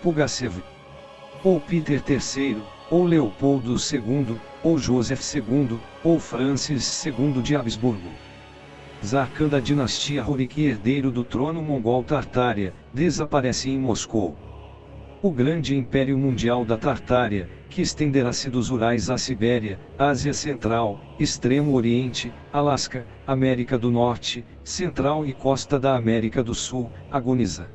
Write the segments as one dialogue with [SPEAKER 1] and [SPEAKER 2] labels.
[SPEAKER 1] Pugachev, ou Peter III, ou Leopoldo II, ou Joseph II, ou Francis II de Habsburgo. Tsar Khan da dinastia Rurik e herdeiro do trono mongol Tartária, desaparece em Moscou. O grande império mundial da Tartária, que estenderá-se dos Urais à Sibéria, Ásia Central, Extremo Oriente, Alasca, América do Norte, Central e costa da América do Sul, agoniza.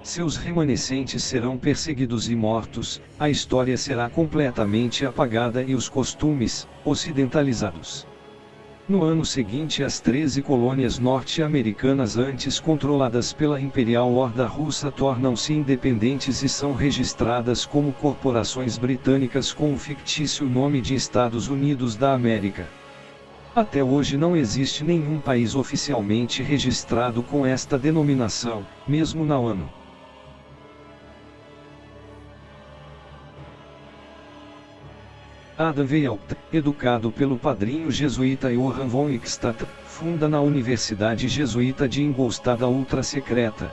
[SPEAKER 1] Seus remanescentes serão perseguidos e mortos, a história será completamente apagada e os costumes, ocidentalizados. No ano seguinte, as 13 colônias norte-americanas antes controladas pela Imperial Horda Russa tornam-se independentes e são registradas como corporações britânicas com o fictício nome de Estados Unidos da América. Até hoje não existe nenhum país oficialmente registrado com esta denominação, mesmo na ONU. Adam Weishaupt, educado pelo padrinho jesuíta Johann von Eichstätt, funda na Universidade Jesuíta de Ingolstadt a ultra-secreta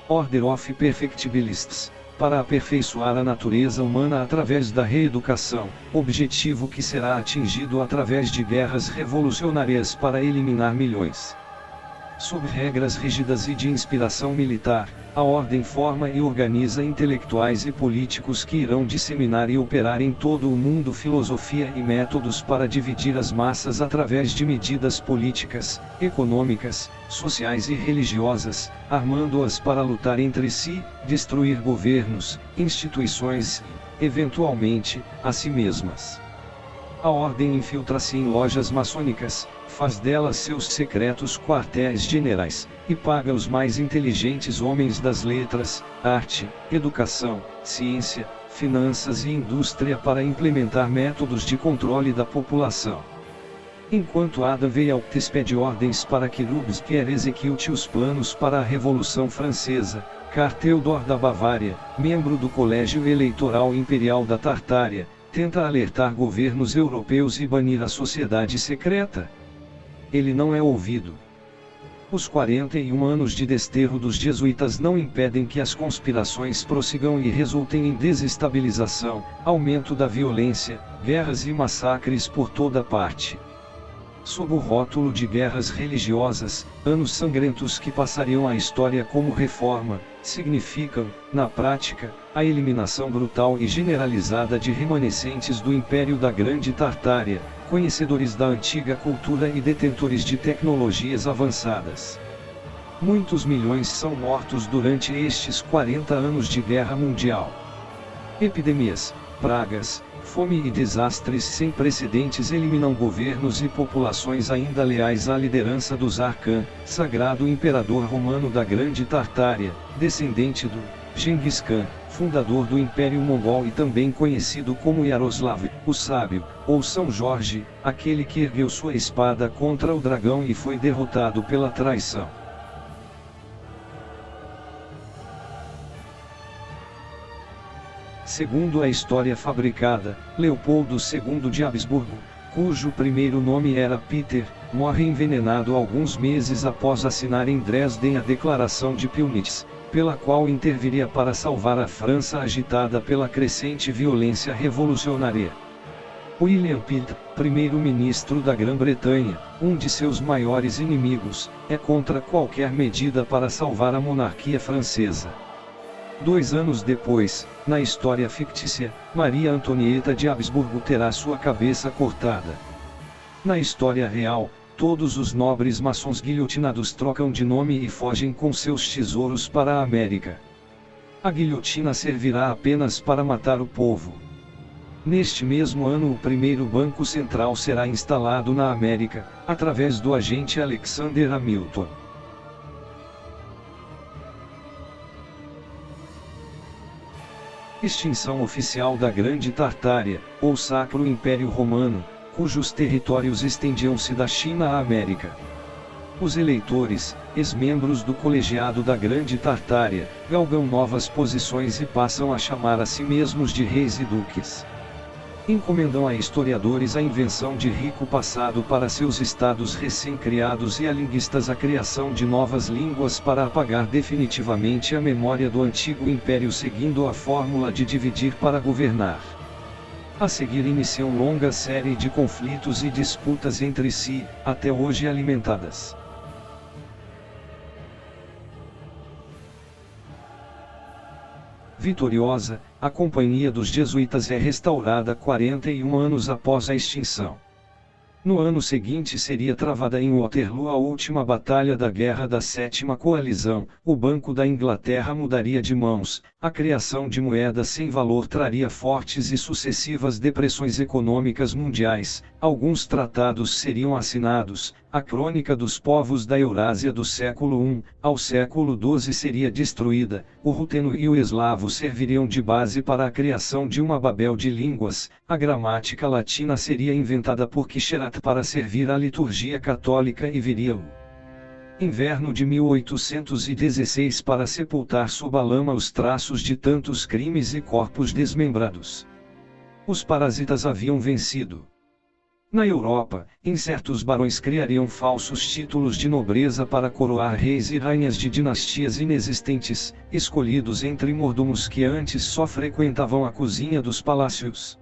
[SPEAKER 1] Order of Perfectibilists, para aperfeiçoar a natureza humana através da reeducação, objetivo que será atingido através de guerras revolucionárias para eliminar milhões. Sob regras rígidas e de inspiração militar, a ordem forma e organiza intelectuais e políticos que irão disseminar e operar em todo o mundo filosofia e métodos para dividir as massas através de medidas políticas, econômicas, sociais e religiosas, armando-as para lutar entre si, destruir governos, instituições e, eventualmente, a si mesmas. A ordem infiltra-se em lojas maçônicas, faz delas seus secretos quartéis generais, e paga os mais inteligentes homens das letras, arte, educação, ciência, finanças e indústria para implementar métodos de controle da população. Enquanto Adam Weishaupt expede ordens para que Robespierre execute os planos para a Revolução Francesa, Karl Theodor da Bavária, membro do Colégio Eleitoral Imperial da Tartária, tenta alertar governos europeus e banir a sociedade secreta. Ele não é ouvido. Os 41 anos de desterro dos jesuítas não impedem que as conspirações prossigam e resultem em desestabilização, aumento da violência, guerras e massacres por toda parte. Sob o rótulo de guerras religiosas, anos sangrentos que passariam à história como reforma, significam, na prática, a eliminação brutal e generalizada de remanescentes do Império da Grande Tartária, conhecedores da antiga cultura e detentores de tecnologias avançadas. Muitos milhões são mortos durante estes 40 anos de guerra mundial. Epidemias, pragas, fome e desastres sem precedentes eliminam governos e populações ainda leais à liderança do Tsar Khan, sagrado imperador romano da Grande Tartária, descendente do Genghis Khan, fundador do Império Mongol e também conhecido como Yaroslav, o Sábio, ou São Jorge, aquele que ergueu sua espada contra o dragão e foi derrotado pela traição. Segundo a história fabricada, Leopoldo II de Habsburgo, cujo primeiro nome era Peter, morre envenenado alguns meses após assinar em Dresden a Declaração de Pillnitz, pela qual interviria para salvar a França agitada pela crescente violência revolucionária. William Pitt, primeiro-ministro da Grã-Bretanha, um de seus maiores inimigos, é contra qualquer medida para salvar a monarquia francesa. 2 anos depois, na história fictícia, Maria Antonieta de Habsburgo terá sua cabeça cortada. Na história real, todos os nobres maçons guilhotinados trocam de nome e fogem com seus tesouros para a América. A guilhotina servirá apenas para matar o povo. Neste mesmo ano, o primeiro Banco Central será instalado na América, através do agente Alexander Hamilton. Extinção oficial da Grande Tartária, ou Sacro Império Romano, cujos territórios estendiam-se da China à América. Os eleitores, ex-membros do colegiado da Grande Tartária, galgam novas posições e passam a chamar a si mesmos de reis e duques. Encomendam a historiadores a invenção de rico passado para seus estados recém-criados e a linguistas a criação de novas línguas para apagar definitivamente a memória do antigo império seguindo a fórmula de dividir para governar. A seguir iniciam longa série de conflitos e disputas entre si, até hoje alimentadas. Vitoriosa, a Companhia dos Jesuítas é restaurada 41 anos após a extinção. No ano seguinte seria travada em Waterloo a última batalha da Guerra da Sétima Coalizão, o Banco da Inglaterra mudaria de mãos, a criação de moedas sem valor traria fortes e sucessivas depressões econômicas mundiais, alguns tratados seriam assinados, a crônica dos povos da Eurásia do século I ao século XII seria destruída, o ruteno e o eslavo serviriam de base para a criação de uma Babel de línguas, a gramática latina seria inventada por Quicherat para servir à liturgia católica e viria o inverno de 1816 para sepultar sob a lama os traços de tantos crimes e corpos desmembrados. Os parasitas haviam vencido. Na Europa, incertos barões criariam falsos títulos de nobreza para coroar reis e rainhas de dinastias inexistentes, escolhidos entre mordomos que antes só frequentavam a cozinha dos palácios.